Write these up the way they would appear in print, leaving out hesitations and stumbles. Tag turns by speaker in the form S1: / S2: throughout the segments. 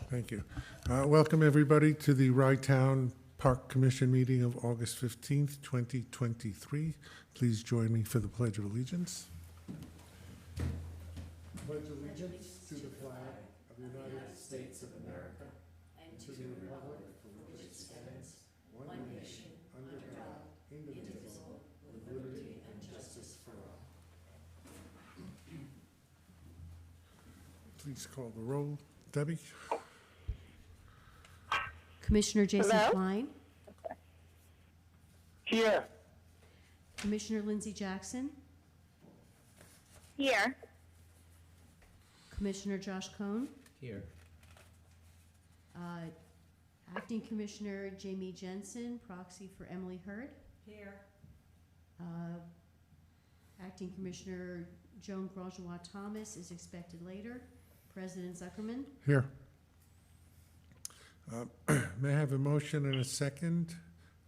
S1: Thank you. Welcome, everybody, to the Rye Town Park Commission meeting of August 15th, 2023. Please join me for the Pledge of Allegiance. Pledge allegiance to the flag of the United States of America and to the republic for which it stands, one nation, under God, indivisible, with liberty and justice for all. Please call the roll. Debbie?
S2: Commissioner Jason
S3: Hello?
S2: Klein,
S3: Here.
S2: Commissioner Lindsey Jackson,
S3: Here.
S2: Commissioner Josh Cohn,
S4: Here.
S2: Acting Commissioner Jamie Jensen, proxy for Emily Hurd.
S5: Here.
S2: Acting Commissioner Joan Grosjean Thomas is expected later. President Zuckerman.
S1: Here. May I have a motion and a second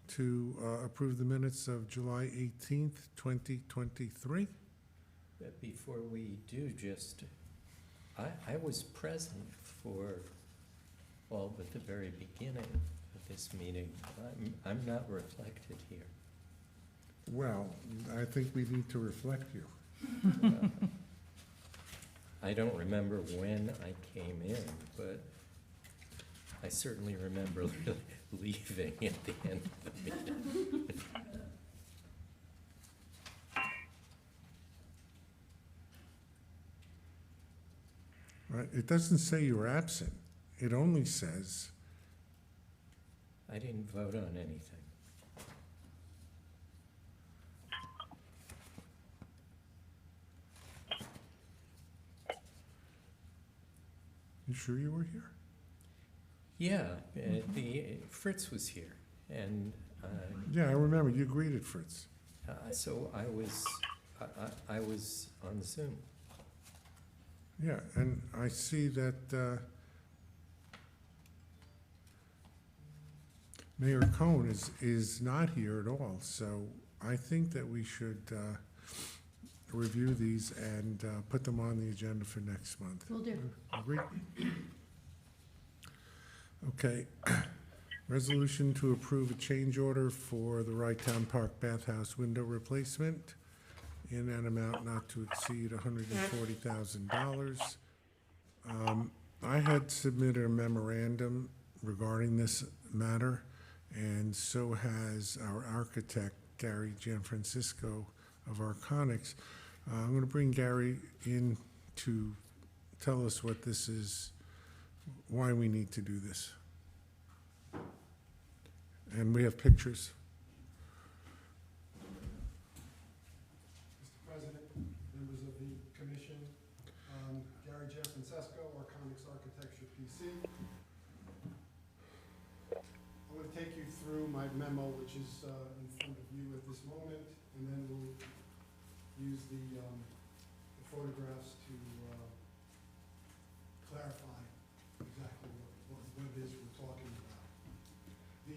S1: to approve the minutes of July 18th, 2023?
S4: But before we do, I was present for all but the very beginning of this meeting. I'm not reflected here.
S1: Well, I think we need to reflect you.
S4: I don't remember when I came in, but I certainly remember leaving at the end of the meeting.
S1: Right? It doesn't say you were absent. It only says,
S4: I didn't vote on anything.
S1: you sure you were here?
S4: Yeah, Fritz was here, and
S1: Yeah, I remember. You greeted Fritz.
S4: so I was on Zoom.
S1: Yeah, and I see that Mayor Cohn is not here at all, so I think that we should review these and put them on the agenda for next month.
S2: Will do.
S1: Agree? Okay. Resolution to approve a change order for the Rye Town Park Bathhouse window replacement in an amount not to exceed $140,000. I had submitted a memorandum regarding this matter, and so has our architect, Gary Gianfrancisco of Arconics. I'm going to bring Gary in to tell us what this is, why we need to do this. And we have pictures.
S6: Mr. President, members of the commission, Gary Gianfrancisco, Arconics Architecture PC. I'm going to take you through my memo, which is in front of you at this moment, and then we'll use the photographs to clarify exactly what it is we're talking about. The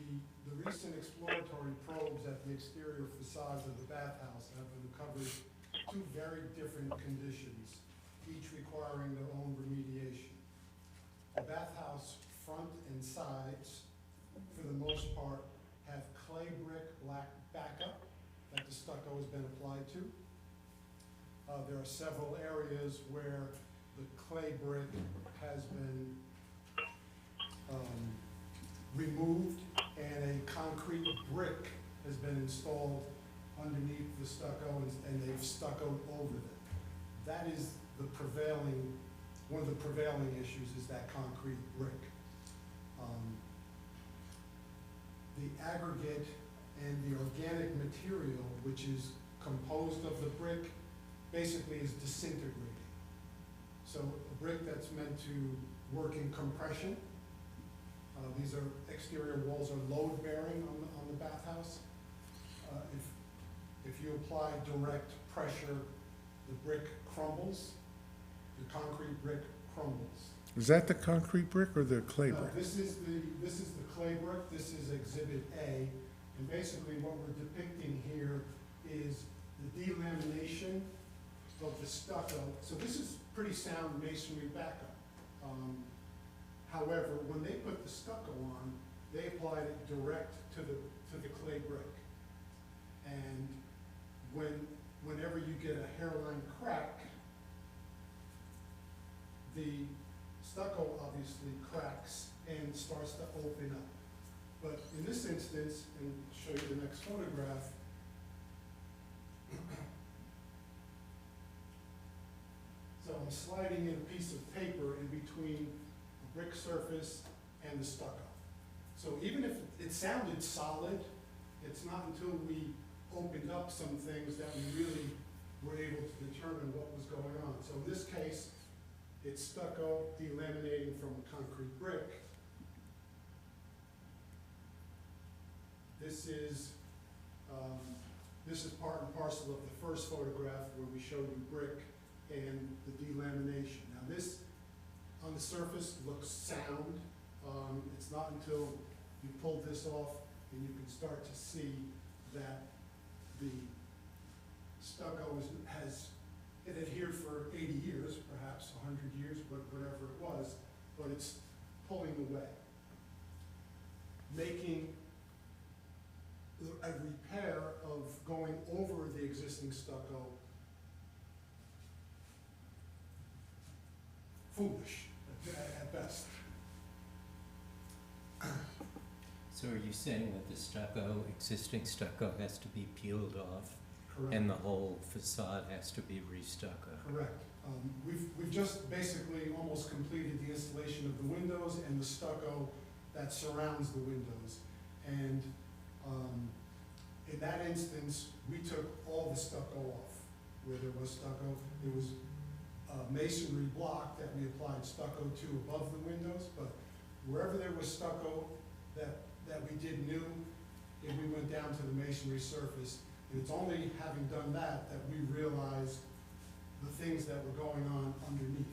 S6: recent exploratory probes at the exterior facades of the bathhouse have uncovered two very different conditions, each requiring their own remediation. The bathhouse front and sides, for the most part, have clay brick backup that the stucco has been applied to. There are several areas where the clay brick has been removed and a concrete brick has been installed underneath the stucco and they've stuccoed over it. That is the prevailing, one of the prevailing issues is that concrete brick. The aggregate and the organic material, which is composed of the brick, basically is disintegrating. So a brick that's meant to work in compression. These are exterior walls are load bearing on the bathhouse. If you apply direct pressure, the brick crumbles. The concrete brick crumbles.
S1: Is that the concrete brick or the clay brick?
S6: This is the clay brick. This is Exhibit A, and basically what we're depicting here is the delamination of the stucco. So this is pretty sound masonry backup. However, when they put the stucco on, they applied it direct to the clay brick. And whenever you get a hairline crack, the stucco obviously cracks and starts to open up. But in this instance, and I'll show you the next photograph, so I'm sliding in a piece of paper in between the brick surface and the stucco. So even if it sounded solid, it's not until we opened up some things that we really were able to determine what was going on. So in this case, it's stucco delaminating from a concrete brick. This is part and parcel of the first photograph where we showed you brick and the delamination. Now this, on the surface, looks sound. It's not until you pull this off and you can start to see that the stucco has adhered for 80 years, perhaps 100 years, whatever it was, but it's pulling away. Making a repair of going over the existing stucco foolish at best.
S4: So are you saying that the existing stucco has to be peeled off
S6: Correct.
S4: and the whole facade has to be re-stucco?
S6: Correct. We've just basically almost completed the installation of the windows and the stucco that surrounds the windows. And in that instance, we took all the stucco off. Where there was stucco, there was masonry block that we applied stucco to above the windows, but wherever there was stucco that we did new, and we went down to the masonry surface. And it's only having done that we realized the things that were going on underneath.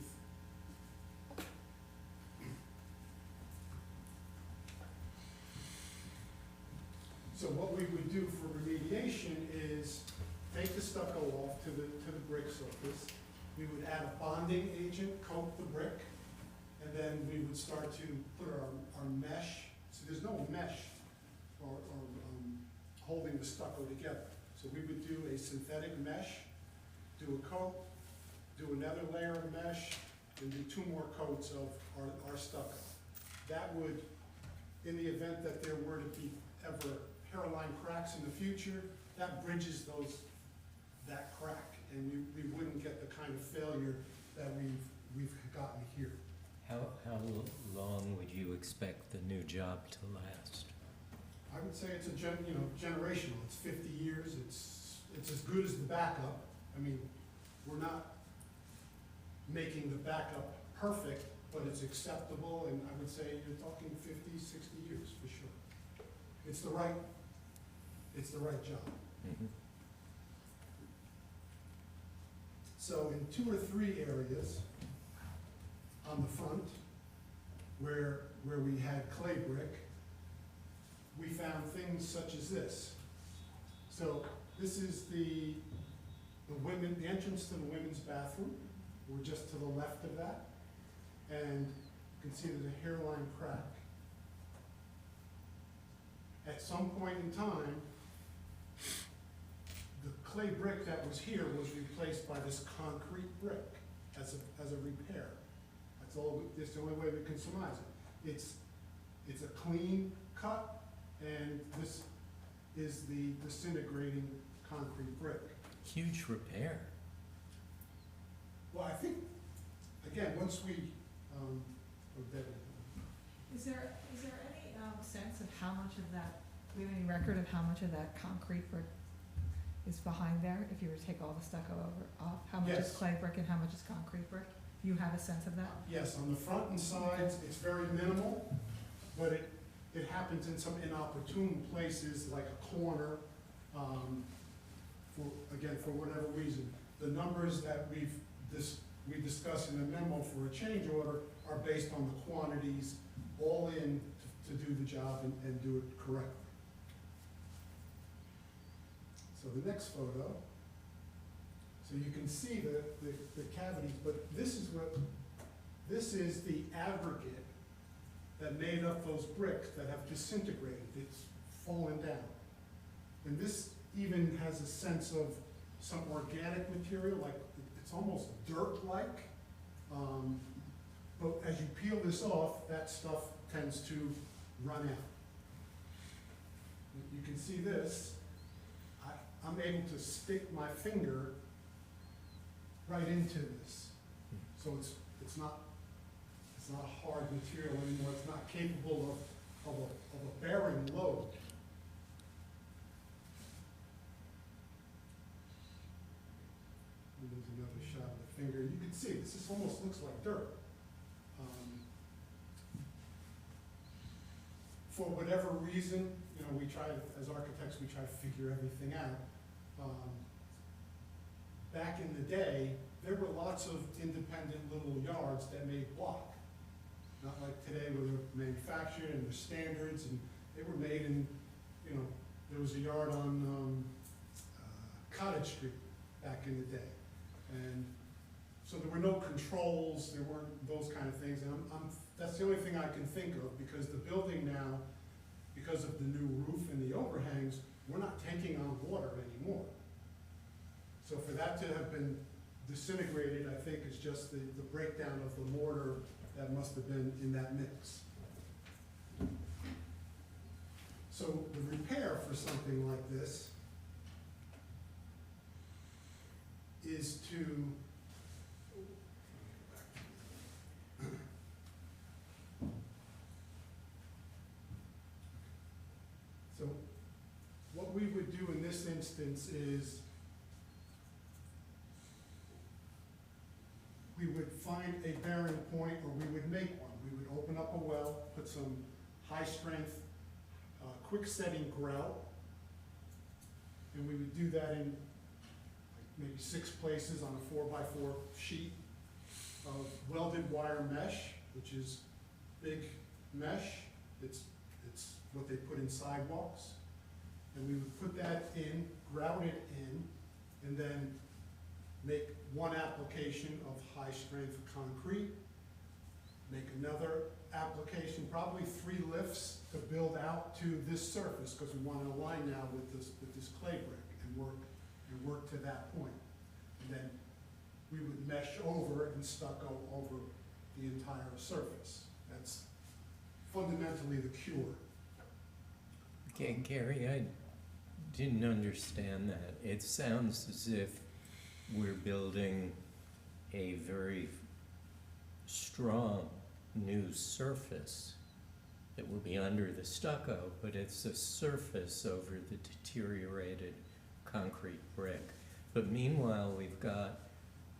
S6: So what we would do for remediation is take the stucco off to the brick surface. We would add a bonding agent, coat the brick, and then we would start to put our mesh. So there's no mesh or holding the stucco together. So we would do a synthetic mesh, do a coat, do another layer of mesh, and do 2 more coats of our stucco. That would, in the event that there were to be ever hairline cracks in the future, that bridges that crack, and we wouldn't get the kind of failure that we've gotten here.
S4: How long would you expect the new job to last?
S6: I would say it's generational. It's 50 years. It's as good as the backup. I mean, we're not making the backup perfect, but it's acceptable, and I would say you're talking 50, 60 years for sure. It's the right job.
S4: Mm-hmm.
S6: So in 2 or 3 areas on the front, where we had clay brick, we found things such as this. So this is the entrance to the women's bathroom. We're just to the left of that. And you can see there's a hairline crack. At some point in time, the clay brick that was here was replaced by this concrete brick as a repair. That's the only way we can surmise it. It's a clean cut, and this is the disintegrating concrete brick.
S4: Huge repair.
S6: Well, I think, again, once we,
S3: Is there any sense of how much of that, do we have any record of how much of that concrete brick is behind there? If you were to take all the stucco off, how much is
S6: Yes.
S3: clay brick and how much is concrete brick? Do you have a sense of that?
S6: yes, on the front and sides, it's very minimal, but it happens in some inopportune places, like a corner, for whatever reason. The numbers that we discuss in the memo for a change order are based on the quantities all in to do the job and do it correctly. So the next photo, so you can see the cavities, but this is the aggregate that made up those bricks that have disintegrated. It's fallen down. And this even has a sense of some organic material, like it's almost dirt-like. But as you peel this off, that stuff tends to run out. You can see this. I'm able to stick my finger right into this. So it's not a hard material anymore. It's not capable of a bearing load. And there's another shot of the finger. You can see this almost looks like dirt. For whatever reason, you know, we try, as architects, we try to figure everything out. Back in the day, there were lots of independent little yards that made block. Not like today where they're manufactured and there's standards, and they were made in, you know, there was a yard on Cottage Street back in the day. And so there were no controls, there weren't those kind of things, and that's the only thing I can think of, because the building now, because of the new roof and the overhangs, we're not taking on water anymore. So for that to have been disintegrated, I think is just the breakdown of the mortar that must have been in that mix. So the repair for something like this is to so what we would do in this instance is we would find a bearing point, or we would make one. We would open up a well, put some high-strength, quick-setting grout, and we would do that in like maybe 6 places on a 4x4 sheet of welded wire mesh, which is big mesh. It's what they put in sidewalks. And we would put that in, grout it in, and then make one application of high-strength concrete, make another application, probably 3 lifts to build out to this surface, because we want to align now with this clay brick and work to that point. And then we would mesh over and stucco over the entire surface. That's fundamentally the cure.
S4: Okay, Gary, I didn't understand that. It sounds as if we're building a very strong new surface that will be under the stucco, but it's a surface over the deteriorated concrete brick. But meanwhile, we've got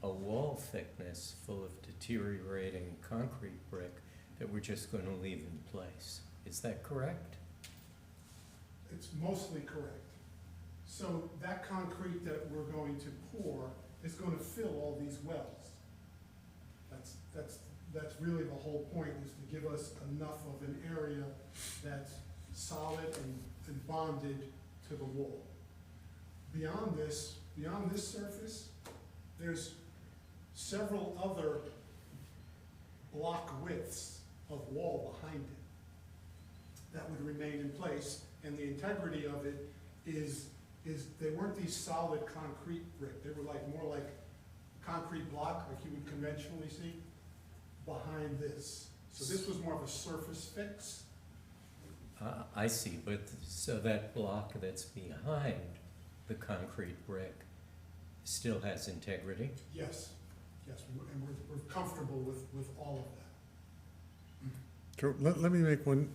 S4: a wall thickness full of deteriorating concrete brick that we're just going to leave in place. Is that correct?
S6: It's mostly correct. So that concrete that we're going to pour is going to fill all these wells. That's really the whole point, is to give us enough of an area that's solid and bonded to the wall. Beyond this surface, there's several other block widths of wall behind it that would remain in place, and the integrity of it is they weren't these solid concrete brick. They were more like concrete block, like you would conventionally see, behind this. So this was more of a surface fix.
S4: I see, but so that block that's behind the concrete brick still has integrity?
S6: Yes, and we're comfortable with all of that.
S1: So let me make one.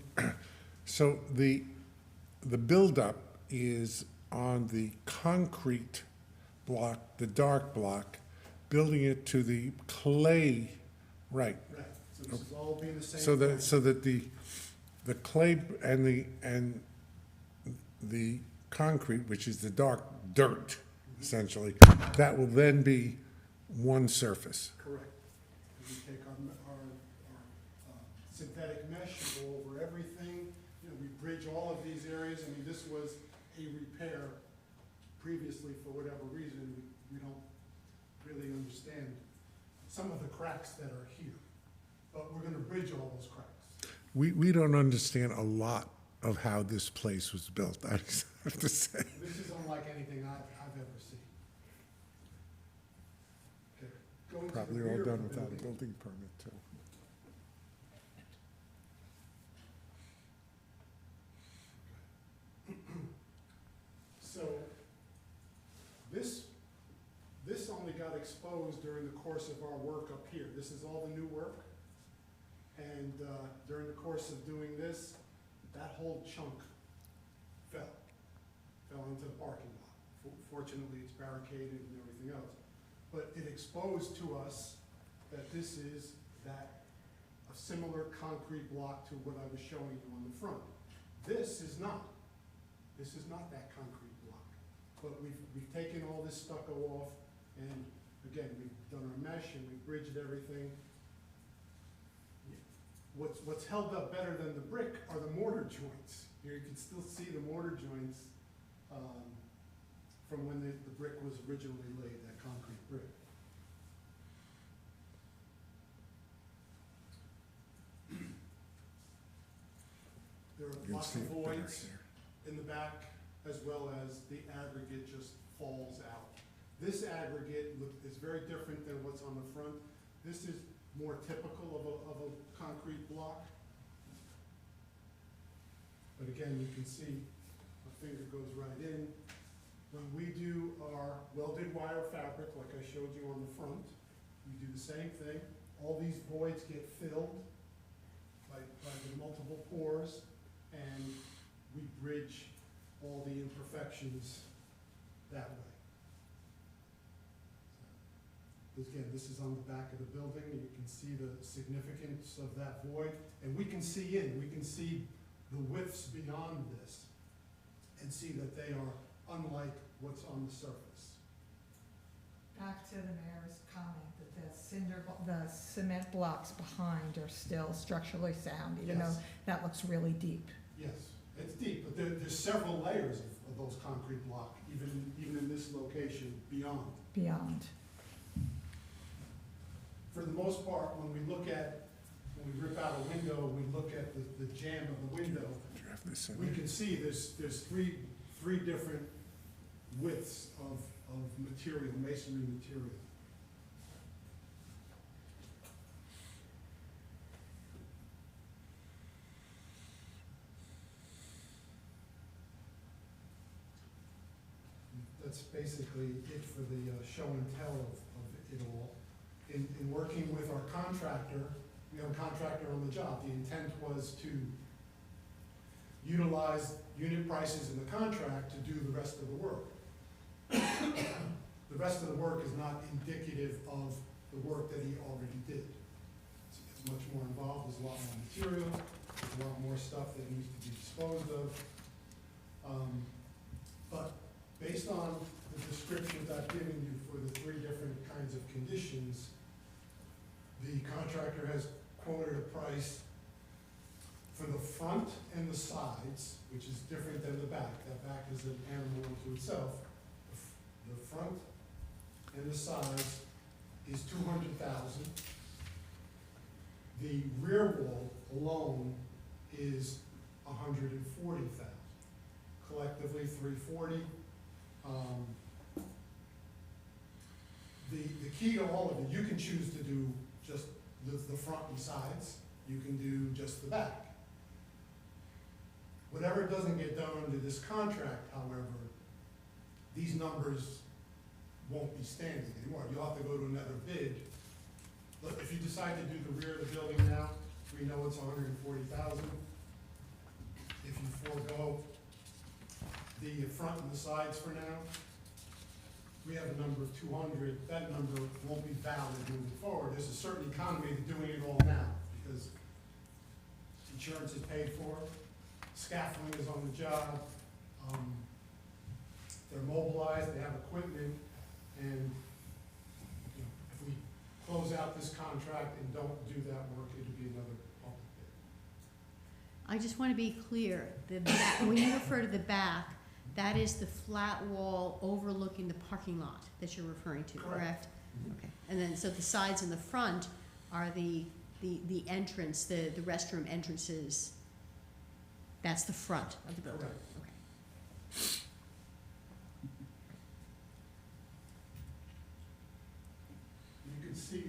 S1: So the buildup is on the concrete block, the dark block, building it to the clay, right?
S6: Right, so this is all being the same
S1: So
S6: thing.
S1: that the clay and the concrete, which is the dark dirt, essentially, that will then be one surface.
S6: Correct. And we take our synthetic mesh, go over everything, we bridge all of these areas. I mean, this was a repair previously for whatever reason. We don't really understand some of the cracks that are here, but we're gonna bridge all those cracks.
S1: we don't understand a lot of how this place was built, I just have to say.
S6: This is unlike anything I've ever seen. Okay, going to the
S1: Probably all
S6: rear of
S1: done
S6: the
S1: without a
S6: building.
S1: building permit, too.
S6: So, this only got exposed during the course of our work up here. This is all the new work. And during the course of doing this, that whole chunk fell into the parking lot. Fortunately, it's barricaded and everything else. But it exposed to us that this is a similar concrete block to what I was showing you on the front. This is not that concrete block. But we've taken all this stucco off, and again, we've done our mesh and we've bridged everything. What's held up better than the brick are the mortar joints. Here you can still see the mortar joints from when the brick was originally laid, that concrete brick. There
S1: You
S6: are
S1: can
S6: lots
S1: see
S6: of
S1: it better
S6: voids
S1: here.
S6: in the back, as well as the aggregate just falls out. This aggregate is very different than what's on the front. This is more typical of a concrete block. But again, you can see my finger goes right in. When we do our welded wire fabric, like I showed you on the front, we do the same thing. All these voids get filled by the multiple pores, and we bridge all the imperfections that way. Again, this is on the back of the building, and you can see the significance of that void, and we can see the widths beyond this, and see that they are unlike what's on the surface.
S3: Back to the mayor's comment that the cement blocks behind are still structurally sound, even though
S6: Yes.
S3: that looks really deep.
S6: Yes, it's deep, but there's several layers of those concrete blocks, even in this location beyond.
S3: Beyond.
S6: For the most part, when we rip out a window, we look at the jamb of the window,
S1: Draft this in
S6: we
S1: there.
S6: can see there's three different widths of material, masonry material. That's basically it for the show and tell of it all. In working with our contractor, we have a contractor on the job. The intent was to utilize unit prices in the contract to do the rest of the work. The rest of the work is not indicative of the work that he already did. It's much more involved, there's a lot more material, there's a lot more stuff that needs to be disposed of. But based on the descriptions I've given you for the three different kinds of conditions, the contractor has quoted a price for the front and the sides, which is different than the back. That back is an animal unto itself. The front and the sides is $200,000. The rear wall alone is $140,000. Collectively, $340,000. The key to all of it, you can choose to do just the front and sides. You can do just the back. Whatever doesn't get done under this contract, however, these numbers won't be standing anymore. You'll have to go to another bid. But if you decide to do the rear of the building now, we know it's $140,000. If you forego the front and the sides for now, we have a number of 200. That number won't be valid moving forward. There's a certain economy to doing it all now because insurance is paid for, scaffolding is on the job, they're mobilized, they have equipment, and if we close out this contract and don't do that work, it'll be another public bid.
S2: I just want to be clear, when you refer to the back, that is the flat wall overlooking the parking lot that you're referring to, correct?
S6: Correct.
S2: Okay, and then, so the sides and the front are the the entrance, the restroom entrances, that's the front of the building?
S6: Correct.
S2: Okay.
S6: You can see,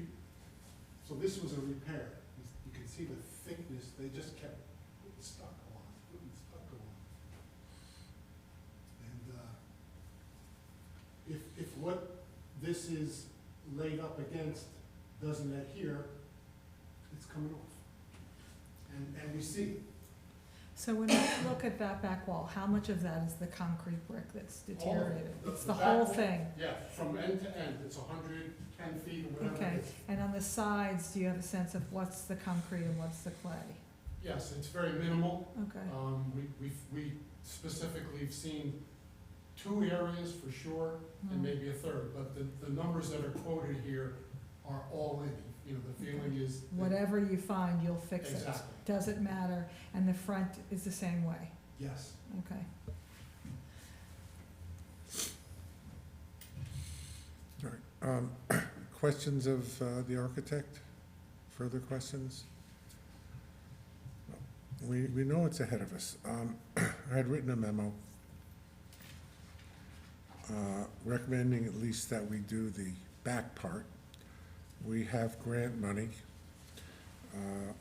S6: so this was a repair. You can see the thickness, they just kept putting stucco on. And if what this is laid up against doesn't adhere, it's coming off. And we see,
S3: So when you look at that back wall, how much of that is the concrete brick that's deteriorated? It's the
S6: back
S3: whole
S6: wall,
S3: thing?
S6: yeah, from end to end, it's 110 feet or whatever
S3: Okay,
S6: it is.
S3: and on the sides, do you have a sense of what's the concrete and what's the clay?
S6: Yes, it's very minimal.
S3: Okay,
S6: We specifically have seen 2 areas for sure, and
S3: Mm.
S6: maybe a third, but the numbers that are quoted here are all in. You know, the feeling is. that-
S3: whatever you find, you'll fix it.
S6: Exactly,
S3: Doesn't matter, and the front is the same way,
S6: yes.
S3: okay.
S1: All right. Questions of the architect? Further questions? We know it's ahead of us. I had written a memo recommending at least that we do the back part. We have grant money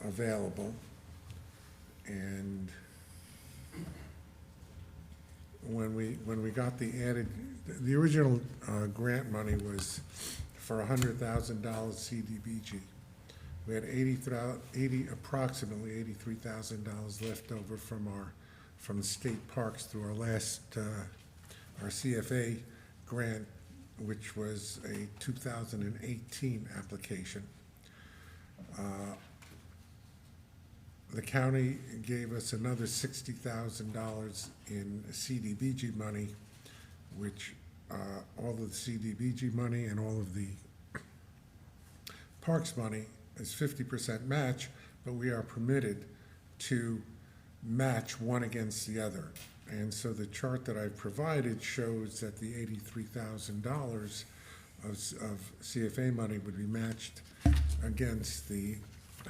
S1: available, and when we got the original grant money was for $100,000 CDBG. We had approximately $83,000 left over from the state parks through our last, our CFA grant, which was a 2018 application. The county gave us another $60,000 in CDBG money, which all of the CDBG money and all of the parks money is 50% match, but we are permitted to match one against the other. And so the chart that I've provided shows that the $83,000 of CFA money would be matched against the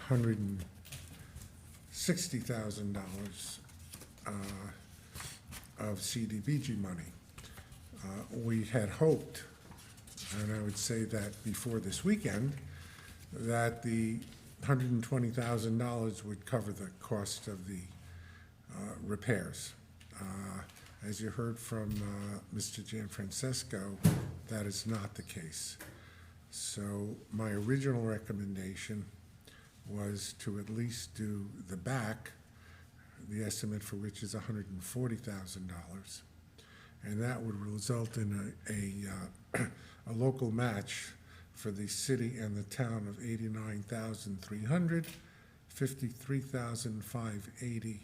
S1: $160,000 of CDBG money. We had hoped, and I would say that before this weekend, that the $120,000 would cover the cost of the repairs. As you heard from Mr. Gianfrancesco, that is not the case. So my original recommendation was to at least do the back, the estimate for which is $140,000. And that would result in a local match for the city and the town of $89,300, $53,580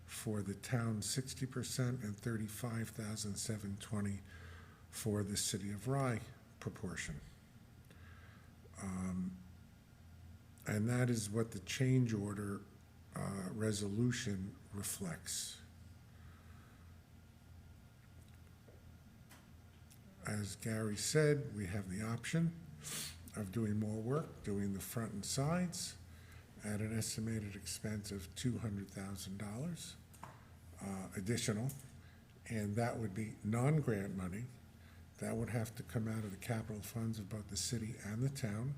S1: for the town 60%, and $35,720 for the city of Rye proportion. And that is what the change order resolution reflects. As Gary said, we have the option of doing more work, doing the front and sides at an estimated expense of $200,000 additional, and that would be non-grant money. That would have to come out of the capital funds of both the city and the town.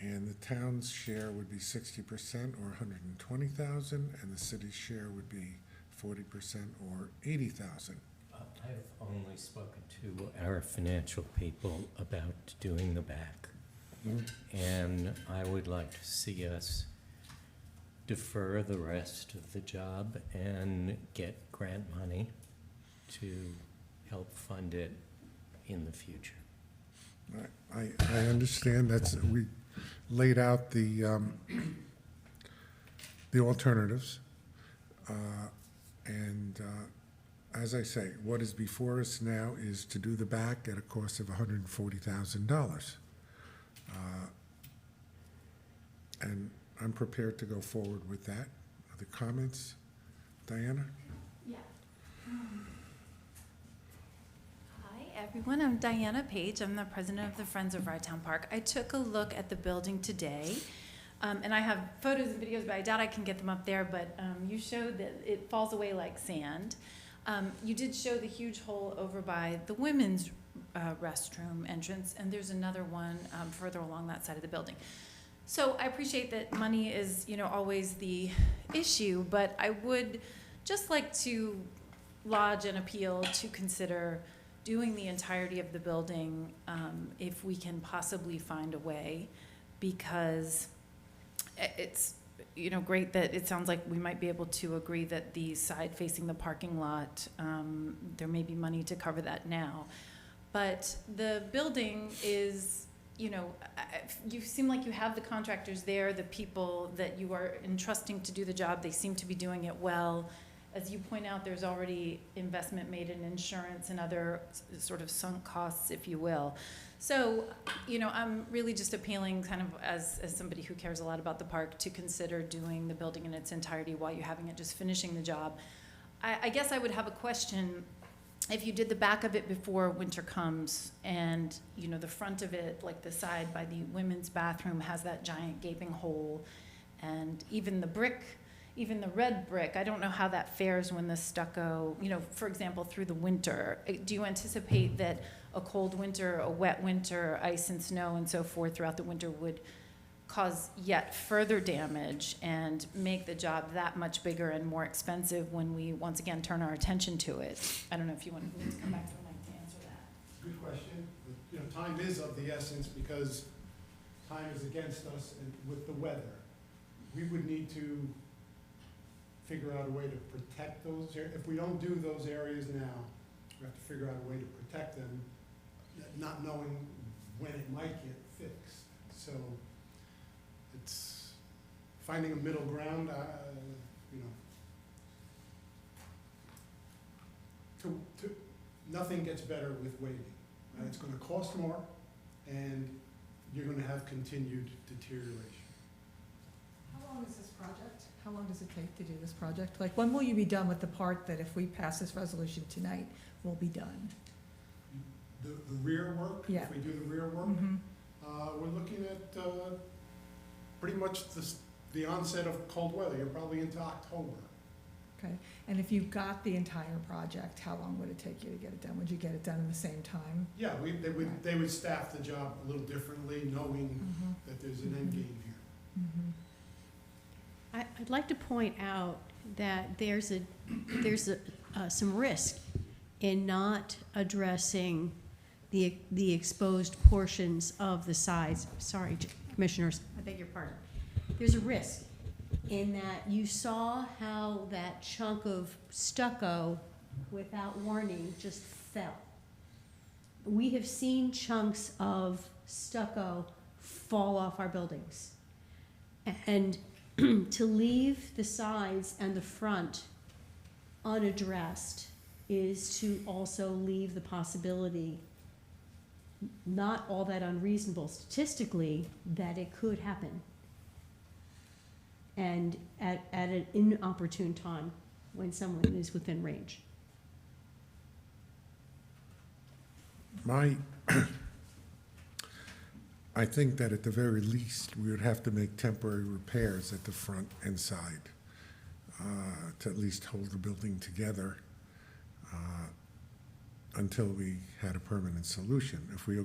S1: And the town's share would be 60% or $120,000, and the city's share would be 40% or $80,000.
S4: I've only spoken to our financial people about doing the back. And I would like to see us defer the rest of the job and get grant money to help fund it in the future.
S1: I understand we laid out the alternatives. As I say, what is before us now is to do the back at a cost of $140,000. And I'm prepared to go forward with that. Other comments? Diana?
S5: Yeah. Hi, everyone. I'm Diana Page. I'm the president of the Friends of Rye Town Park. I took a look at the building today. And I have photos and videos, but I doubt I can get them up there, but you showed that it falls away like sand. You did show the huge hole over by the women's restroom entrance, and there's another one further along that side of the building. So I appreciate that money is, always the issue, but I would just like to lodge an appeal to consider doing the entirety of the building if we can possibly find a way, because it's, great that it sounds like we might be able to agree that the side facing the parking lot, there may be money to cover that now. But the building is, you seem like you have the contractors there, the people that you are entrusting to do the job, they seem to be doing it well. As you point out, there's already investment made in insurance and other sort of sunk costs, if you will. So, I'm really just appealing kind of as somebody who cares a lot about the park to consider doing the building in its entirety while you're having it, just finishing the job. I guess I would have a question. If you did the back of it before winter comes and, the front of it, like the side by the women's bathroom has that giant gaping hole, and even the red brick, I don't know how that fares when the stucco, for example, through the winter. Do you anticipate that a cold winter, a wet winter, ice and snow and so forth throughout the winter would cause yet further damage and make the job that much bigger and more expensive when we once again turn our attention to it? I don't know if you want to come back to the mic to answer that.
S6: Good question. Time is of the essence because time is against us and with the weather. We would need to figure out a way to protect those areas. If we don't do those areas now, we have to figure out a way to protect them, not knowing when it might get fixed. So it's finding a middle ground, nothing gets better with waiting. Right? It's gonna cost more and you're gonna have continued deterioration.
S3: How long is this project? How long does it take to do this project? Like, when will you be done with the part that if we pass this resolution tonight, will be done?
S6: The rear work,
S3: Yeah.
S6: if we do the rear work, we're looking at pretty much the onset of cold weather. You're probably into October.
S3: Okay, and if you got the entire project, how long would it take you to get it done? Would you get it done in the same time?
S6: Yeah, they would staff the job a little differently, knowing that there's an end game here.
S2: I'd like to point out that there's some risk in not addressing the exposed portions of the sides. Sorry, commissioners, I beg your pardon. There's a risk in that you saw how that chunk of stucco, without warning, just fell. We have seen chunks of stucco fall off our buildings. And to leave the sides and the front unaddressed is to also leave the possibility, not all that unreasonable statistically, that it could happen. And at an inopportune time when someone is within range.
S1: I think that at the very least, we would have to make temporary repairs at the front and side to at least hold the building together until we had a permanent solution. If we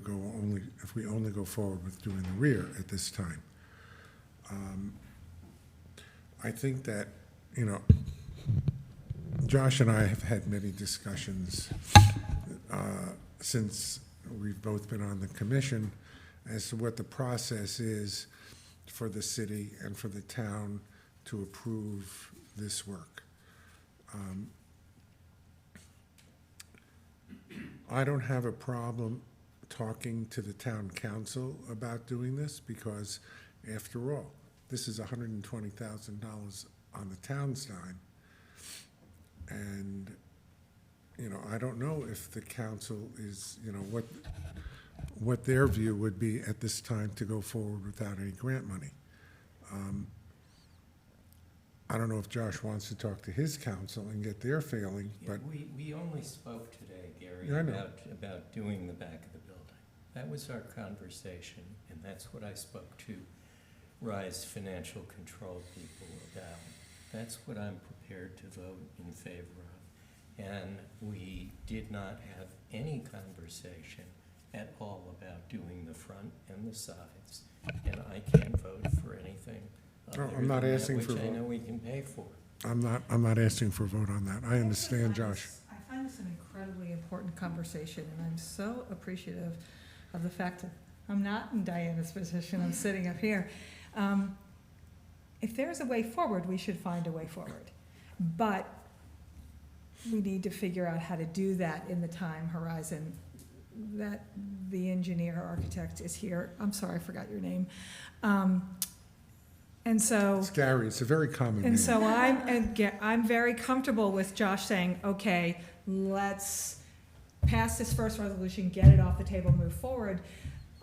S1: only go forward with doing the rear at this time. I think that, Josh and I have had many discussions since we've both been on the commission as to what the process is for the city and for the town to approve this work. I don't have a problem talking to the town council about doing this because, after all, this is $120,000 on the town's dime. And, I don't know if the council is, what their view would be at this time to go forward without any grant money. I don't know if Josh wants to talk to his council and get their feeling,
S4: Yeah,
S1: but
S4: we only spoke today, Gary,
S1: Yeah, I know.
S4: about doing the back of the building. That was our conversation, and that's what I spoke to Rye's financial control people about. That's what I'm prepared to vote in favor of. And we did not have any conversation at all about doing the front and the sides. And I can't vote for anything
S1: No,
S4: other
S1: I'm not
S4: than that,
S1: asking for
S4: which I
S1: vote.
S4: know we can pay for.
S1: I'm not asking for a vote on that. I understand, Josh.
S3: I find this an incredibly important conversation, and I'm so appreciative of the fact that I'm not in Diana's position, I'm sitting up here. If there's a way forward, we should find a way forward. But we need to figure out how to do that in the time horizon that the engineer or architect is here. I'm sorry, I forgot your name. And so.
S1: It's Gary, it's a very common name.
S3: And so I'm very comfortable with Josh saying, okay, let's pass this first resolution, get it off the table, move forward.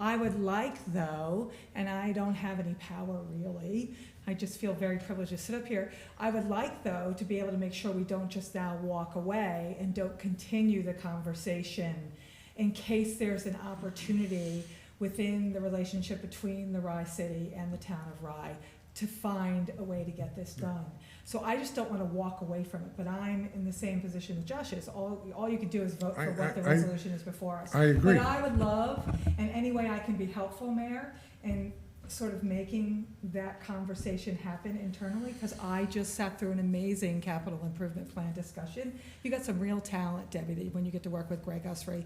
S3: I would like, though, and I don't have any power really, I just feel very privileged to sit up here. I would like, though, to be able to make sure we don't just now walk away and don't continue the conversation in case there's an opportunity within the relationship between the Rye City and the town of Rye to find a way to get this done. So I just don't want to walk away from it, but I'm in the same position that Josh is. All you can do is vote for what the resolution is before us.
S1: I agree.
S3: But I would love, and any way I can be helpful, Mayor, in sort of making that conversation happen internally, because I just sat through an amazing capital improvement plan discussion. You got some real talent, Debbie, when you get to work with Greg Usry.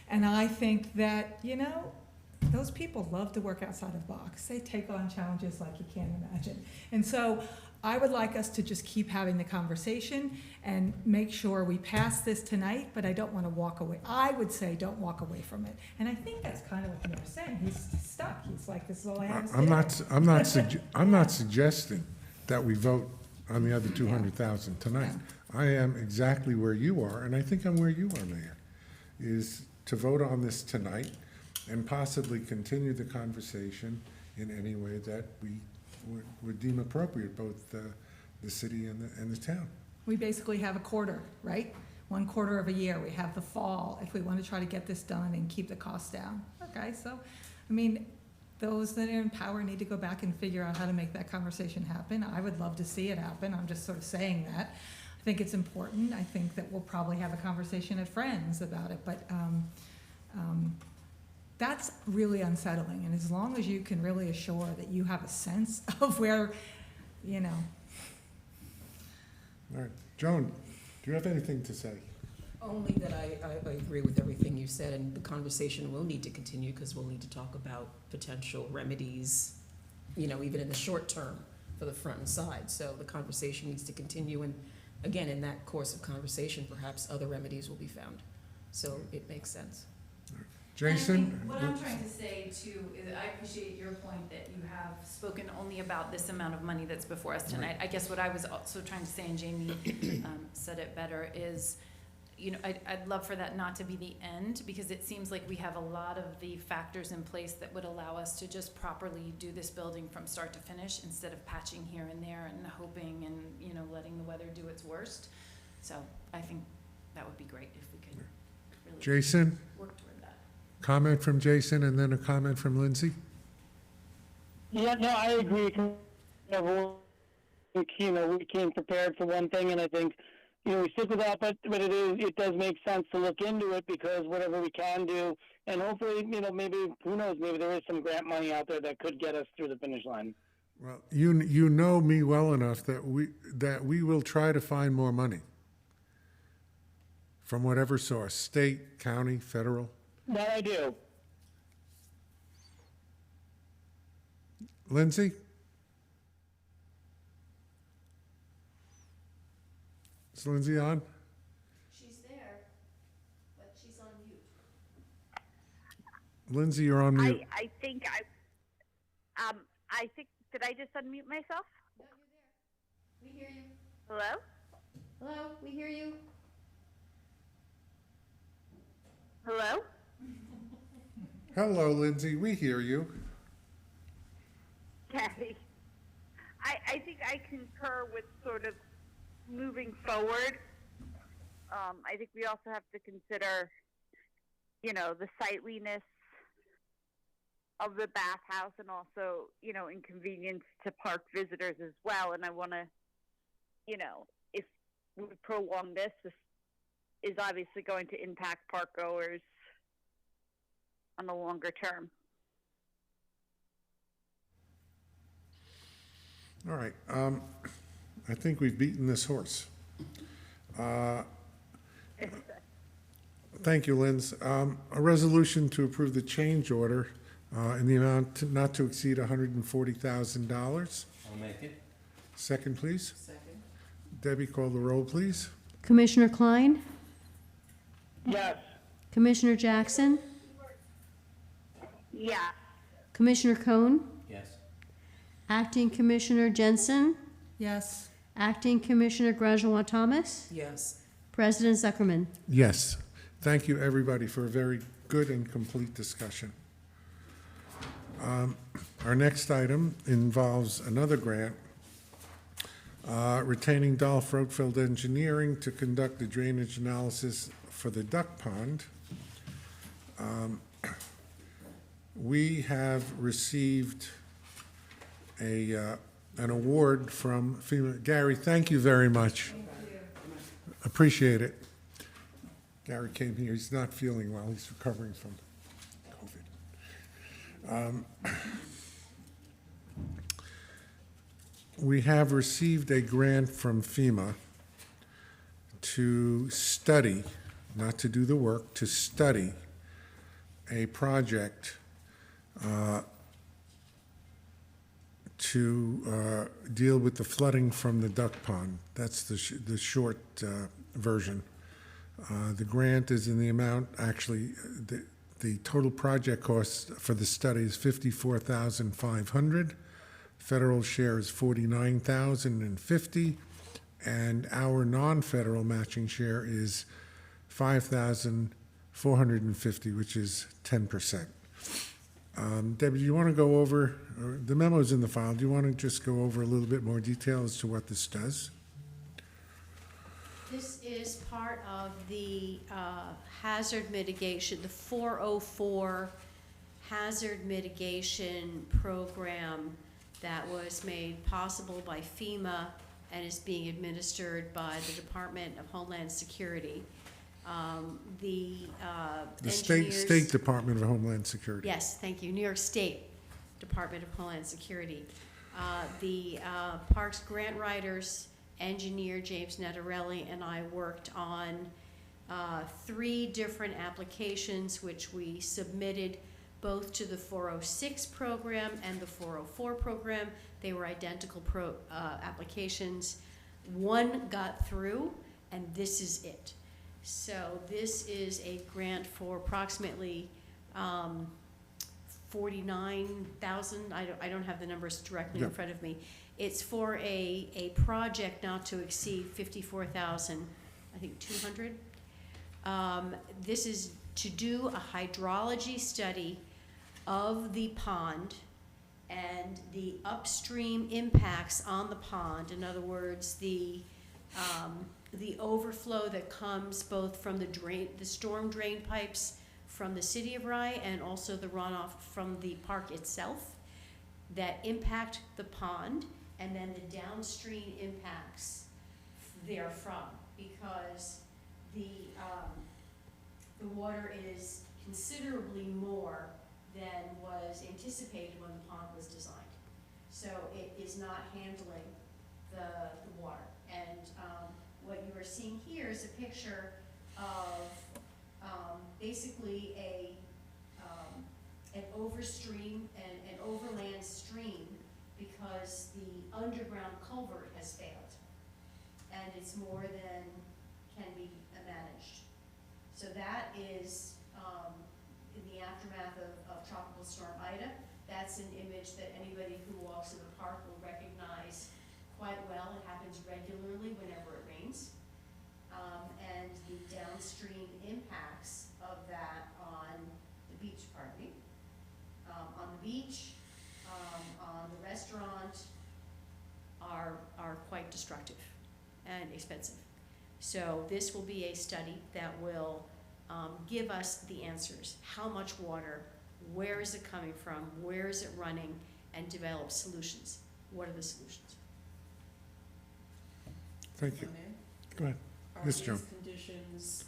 S3: And I think that, those people love to work outside of the box. They take on challenges like you can't imagine. And so I would like us to just keep having the conversation and make sure we pass this tonight, but I don't want to walk away. I would say don't walk away from it. And I think that's kind of what the mayor's saying. He's stuck. He's like, this is all I have to say.
S1: I'm not suggesting that we vote on the other 200,000 tonight. I am exactly where you are, and I think I'm where you are, Mayor, is to vote on this tonight and possibly continue the conversation in any way that we would deem appropriate, both the city and the town.
S3: We basically have a quarter, right? 1/4 of a year. We have the fall if we want to try to get this done and keep the costs down. Okay, so, those that are in power need to go back and figure out how to make that conversation happen. I would love to see it happen. I'm just sort of saying that. I think it's important. I think that we'll probably have a conversation at Friends about it, but that's really unsettling. And as long as you can really assure that you have a sense of where,
S1: All right, Joan, do you have anything to say?
S7: Only that I agree with everything you said, and the conversation will need to continue because we'll need to talk about potential remedies, even in the short term for the front and side. So the conversation needs to continue, and again, in that course of conversation, perhaps other remedies will be found. So it makes sense.
S1: Jason?
S5: And I think what I'm trying to say too is I appreciate your point that you have spoken only about this amount of money that's before us tonight. I guess what I was also trying to say, and Jamie said it better, is I'd love for that not to be the end, because it seems like we have a lot of the factors in place that would allow us to just properly do this building from start to finish instead of patching here and there and hoping and letting the weather do its worst. So I think that would be great if we could really
S1: Jason?
S5: work toward that.
S1: Comment from Jason and then a comment from Lindsay?
S8: Yeah, no, I agree. We came prepared for one thing, and I think, we stick with that, but it does make sense to look into it, because whatever we can do, and hopefully, maybe, who knows, maybe there is some grant money out there that could get us through the finish line.
S1: Well, you know me well enough that we will try to find more money from whatever source, state, county, federal.
S8: That I do.
S1: Lindsay? Is Lindsay on?
S2: She's there, but she's on mute.
S1: Lindsay, you're on mute.
S9: I think, did I just unmute myself?
S2: No, you're there. We hear you.
S9: Hello?
S2: Hello, we hear you.
S9: Hello?
S1: Hello, Lindsay, we hear you.
S9: Okay. I think I concur with sort of moving forward. I think we also have to consider, the sightliness of the bathhouse and also, inconvenience to park visitors as well. And I want to, if we prolong this is obviously going to impact park goers on the longer term.
S1: All right, I think we've beaten this horse. Thank you, Linz. A resolution to approve the change order in the amount not to exceed $140,000.
S4: I'll make it.
S1: Second, please.
S7: Second.
S1: Debbie, call the roll, please.
S2: Commissioner Klein?
S8: Yes.
S2: Commissioner Jackson?
S9: Yeah.
S2: Commissioner Cohn?
S4: Yes.
S2: Acting Commissioner Jensen?
S3: Yes.
S2: Acting Commissioner Grajewa-Thomas?
S7: Yes.
S2: President Zuckerman?
S1: Yes. Thank you, everybody, for a very good and complete discussion. Our next item involves another grant, retaining Dolph Rotfeld Engineering to conduct the drainage analysis for the duck pond. We have received an award from FEMA. Gary, thank you very much. Appreciate it. Gary came here. He's not feeling well. He's recovering from COVID. We have received a grant from FEMA to study, not to do the work, to study a project to deal with the flooding from the duck pond. That's the short version. The grant is in the amount, actually, the total project cost for the study is $54,500. Federal share is $49,050, and our non-federal matching share is $5,450, which is 10%. Debbie, do you want to go over, the memo's in the file, do you want to just go over a little bit more detail as to what this does?
S2: This is part of the hazard mitigation, the 404 hazard mitigation program that was made possible by FEMA and is being administered by the Department of Homeland Security. The
S1: State Department of Homeland Security.
S2: Yes, thank you. New York State Department of Homeland Security. The Parks grant writers, engineer James Nettarelli, and I worked on 3 different applications which we submitted both to the 406 program and the 404 program. They were identical applications. One got through, and this is it. So this is a grant for approximately 49,000. I don't have the numbers directly in front of me. It's for a project not to exceed 54,000, I think 200. This is to do a hydrology study of the pond and the upstream impacts on the pond. In other words, the overflow that comes both from the storm drain pipes from the city of Rye and also the runoff from the park itself that impact the pond, and then the downstream impacts therefrom, because the water is considerably more than was anticipated when the pond was designed. So it is not handling the water. And what you are seeing here is a picture of basically an overstream and an overland stream, because the underground culvert has failed and it's more than can be managed. So that is in the aftermath of Tropical Storm Ida. That's an image that anybody who walks in the park will recognize quite well. It happens regularly whenever it rains. And the downstream impacts of that on the beach, on the beach, on the restaurant are quite destructive and expensive. So this will be a study that will give us the answers. How much water where is it coming from, where is it running, and develop solutions. What are the solutions?
S1: Thank you. Go ahead.
S7: Are
S1: Yes,
S7: these
S1: Joan.
S7: conditions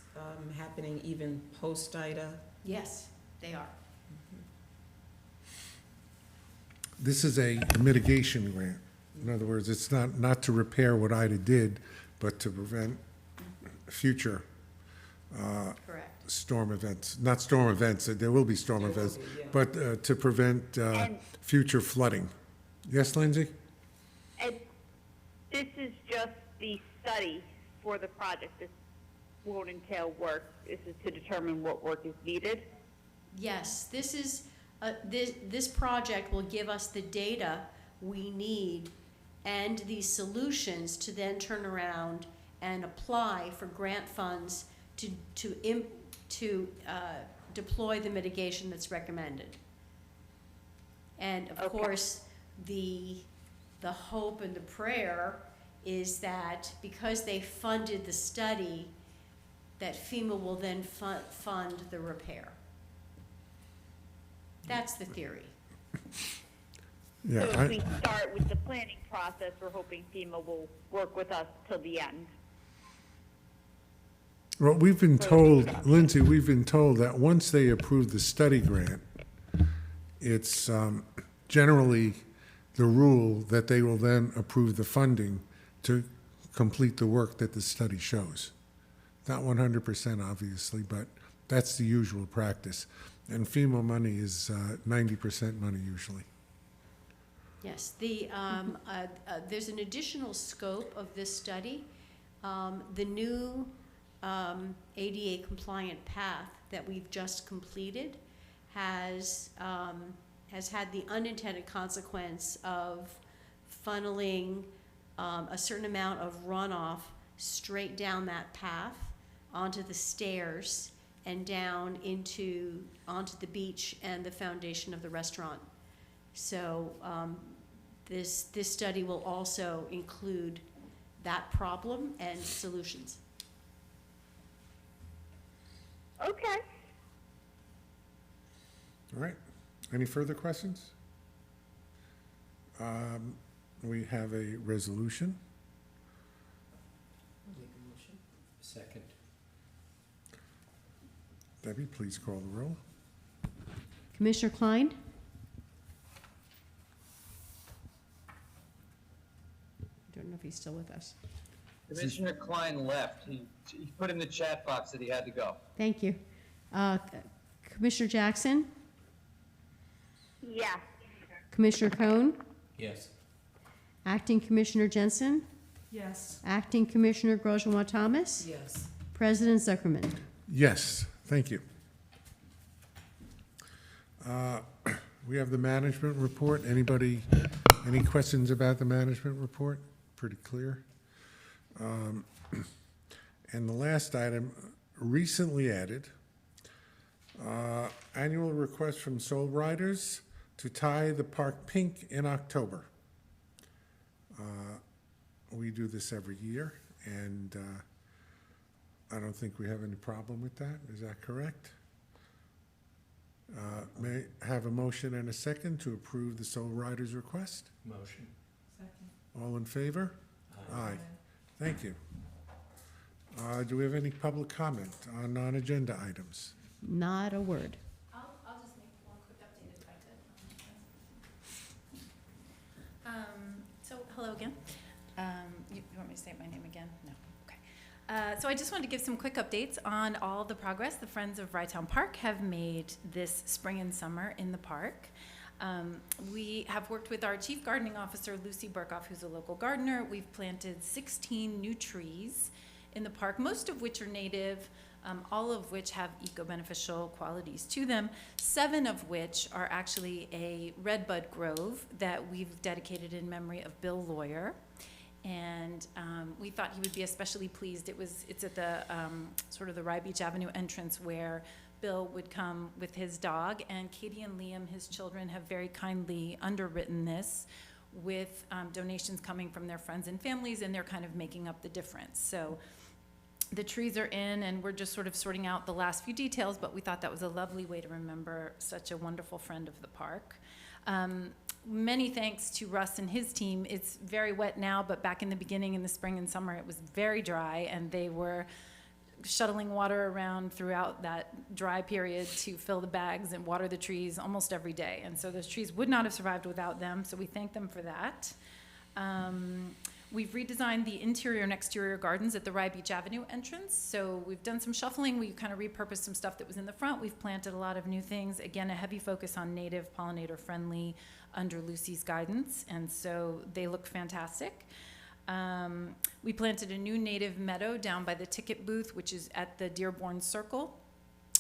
S7: happening even post-IDA?
S2: Yes, they are.
S1: This is a mitigation grant. In other words, it's not to repair what Ida did, but to prevent future
S2: Correct.
S1: storm events. Not storm events, there will be storm
S7: There will
S1: events,
S7: be, yeah.
S1: but to prevent
S9: And-
S1: future flooding. Yes, Lindsay?
S9: And this is just the study for the project. This won't entail work. This is to determine what work is needed.
S2: Yes, this is, this project will give us the data we need and these solutions to then turn around and apply for grant funds to deploy the mitigation that's recommended. And of
S9: Okay.
S2: course, the hope and the prayer is that because they funded the study, that FEMA will then fund the repair. That's the theory.
S1: Yeah,
S9: So if we start with the planning process, we're hoping FEMA will work with us till the end.
S1: well, we've been told, Lindsay, we've been told that once they approve the study grant, it's generally the rule that they will then approve the funding to complete the work that the study shows. Not 100%, obviously, but that's the usual practice. And FEMA money is 90% money usually.
S2: Yes, there's an additional scope of this study. The new ADA compliant path that we've just completed has had the unintended consequence of funneling a certain amount of runoff straight down that path onto the stairs and down onto the beach and the foundation of the restaurant. So this study will also include that problem and solutions.
S9: Okay.
S1: All right. Any further questions? We have a resolution.
S7: Make a motion.
S4: Second.
S1: Debbie, please call the roll.
S2: Commissioner Klein? I don't know if he's still with us.
S10: Commissioner Klein left. He put in the chat box that he had to go.
S2: Thank you. Commissioner Jackson?
S9: Yes.
S2: Commissioner Cohn?
S4: Yes.
S2: Acting Commissioner Jensen?
S3: Yes.
S2: Acting Commissioner Grosjean-Thomas?
S7: Yes.
S2: President Zuckerman?
S1: Yes, thank you. We have the management report. Anybody, any questions about the management report? Pretty clear. And the last item, recently added, annual request from SOULRYEDERS to tie the park pink in October. We do this every year, and I don't think we have any problem with that. Is that correct? May I have a motion and a second to approve the SOULRYEDERS request?
S4: Motion.
S3: Second.
S1: All in favor? Aye. Thank you. Do we have any public comment on non-agenda items?
S2: Not a word.
S5: I'll just make one quick update if I could. So, hello again. You want me to say my name again? No. Okay. So I just wanted to give some quick updates on all the progress the Friends of Rye Town Park have made this spring and summer in the park. We have worked with our Chief Gardening Officer, Lucy Burkoff, who's a local gardener. We've planted 16 new trees in the park, most of which are native, all of which have eco-beneficial qualities to them, 7 of which are actually a redbud grove that we've dedicated in memory of Bill Lawyer. And we thought he would be especially pleased. It's at the sort of the Rye Beach Avenue entrance where Bill would come with his dog, and Katie and Liam, his children, have very kindly underwritten this with donations coming from their friends and families, and they're kind of making up the difference. So The trees are in, and we're just sort of sorting out the last few details, but we thought that was a lovely way to remember such a wonderful friend of the park. Many thanks to Russ and his team. It's very wet now, but back in the beginning, in the spring and summer, it was very dry, and they were shuttling water around throughout that dry period to fill the bags and water the trees almost every day. And so those trees would not have survived without them, so we thank them for that. We've redesigned the interior and exterior gardens at the Rye Beach Avenue entrance. So we've done some shuffling. We kind of repurposed some stuff that was in the front. We've planted a lot of new things. Again, a heavy focus on native, pollinator-friendly under Lucy's guidance. And so they look fantastic. We planted a new native meadow down by the ticket booth, which is at the Dearborn Circle.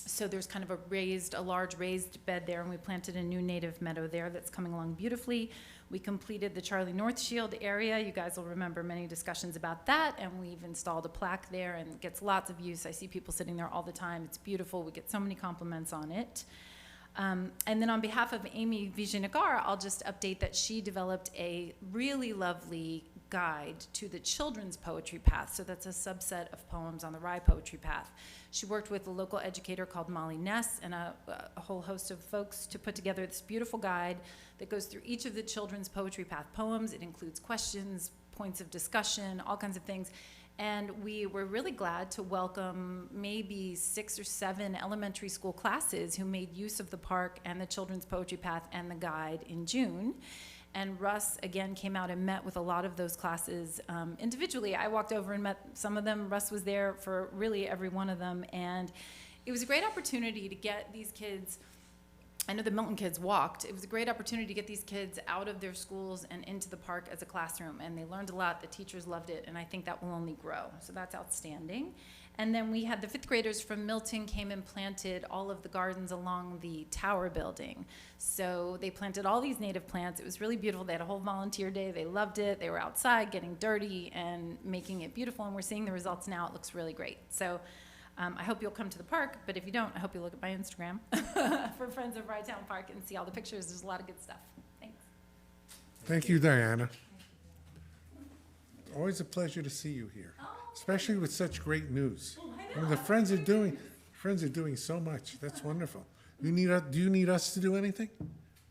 S5: So there's kind of a large raised bed there, and we planted a new native meadow there that's coming along beautifully. We completed the Charlie North Shield area. You guys will remember many discussions about that, and we've installed a plaque there, and it gets lots of use. I see people sitting there all the time. It's beautiful. We get so many compliments on it. And then on behalf of Amy Vijayanagar, I'll just update that she developed a really lovely guide to the children's poetry path. So that's a subset of poems on the Rye Poetry Path. She worked with a local educator called Molly Ness and a whole host of folks to put together this beautiful guide that goes through each of the children's poetry path poems. It includes questions, points of discussion, all kinds of things. And we were really glad to welcome maybe 6 or 7 elementary school classes who made use of the park and the children's poetry path and the guide in June. And Russ, again, came out and met with a lot of those classes individually. I walked over and met some of them. Russ was there for really every one of them. And it was a great opportunity to get these kids, I know the Milton kids walked. It was a great opportunity to get these kids out of their schools and into the park as a classroom. And they learned a lot. The teachers loved it. And I think that will only grow. So that's outstanding. And then we had the 5th graders from Milton came and planted all of the gardens along the tower building. So they planted all these native plants. It was really beautiful. They had a whole volunteer day. They loved it. They were outside getting dirty and making it beautiful. And we're seeing the results now. It looks really great. So I hope you'll come to the park. But if you don't, I hope you'll look at my Instagram for Friends of Rye Town Park and see all the pictures. There's a lot of good stuff. Thanks.
S1: Thank you, Diana. Always a pleasure to see you here, especially with such great news. I mean, the friends are doing so much. That's wonderful. Do you need us to do anything?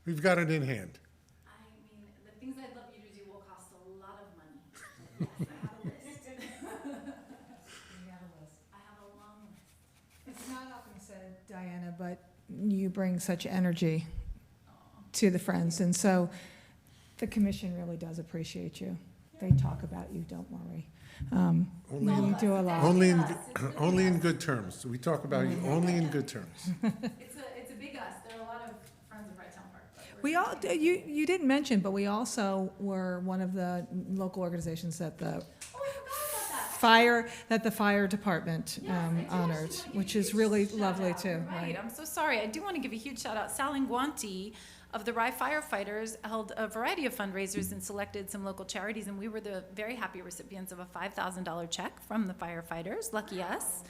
S1: We've got it in hand.
S5: I mean, the things I'd love you to do will cost a lot of money. Yes, I have a list. I have a long list.
S3: It's not often said, Diana, but you bring such energy to the Friends, and so the commission really does appreciate you. They talk about you, don't worry. You do a lot.
S1: Only in good terms. We talk about you only in good terms.
S5: It's a big us. There are a lot of Friends of Rye Town Park.
S3: We all, you didn't mention, but we also were one of the local organizations that the fire department honored, which is really lovely too.
S5: Right. I'm so sorry. I do want to give a huge shout out. Sal Guanti of the Rye Firefighters held a variety of fundraisers and selected some local charities, and we were the very happy recipients of a $5,000 check from the firefighters, lucky us,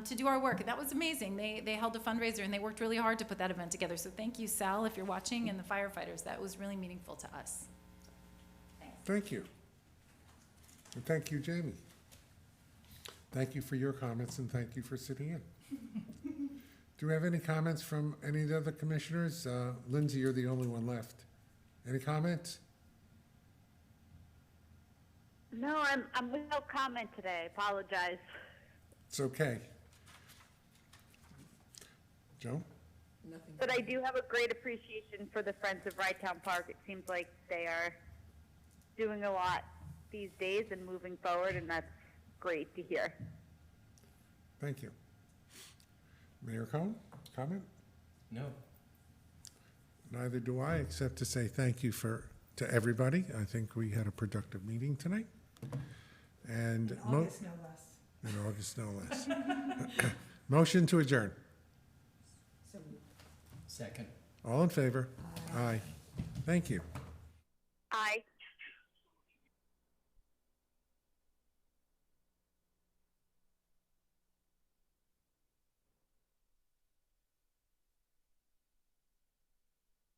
S5: to do our work. And that was amazing. They held a fundraiser, and they worked really hard to put that event together. So thank you, Sal, if you're watching, and the firefighters. That was really meaningful to us. Thanks.
S1: Thank you. And thank you, Jamie. Thank you for your comments, and thank you for sitting in. Do we have any comments from any of the other commissioners? Lindsay, you're the only one left. Any comments?
S9: No, I'm without comment today. Apologize.
S1: It's okay. Joe?
S7: Nothing.
S9: But I do have a great appreciation for the Friends of Rye Town Park. It seems like they are doing a lot these days and moving forward, and that's great to hear.
S1: Thank you. Mayor Cohen, comment?
S4: No.
S1: Neither do I, except to say thank you to everybody. I think we had a productive meeting tonight. And
S3: August, no less.
S1: in August, no less. Motion to adjourn.
S4: Second.
S1: All in favor? Aye. Thank you.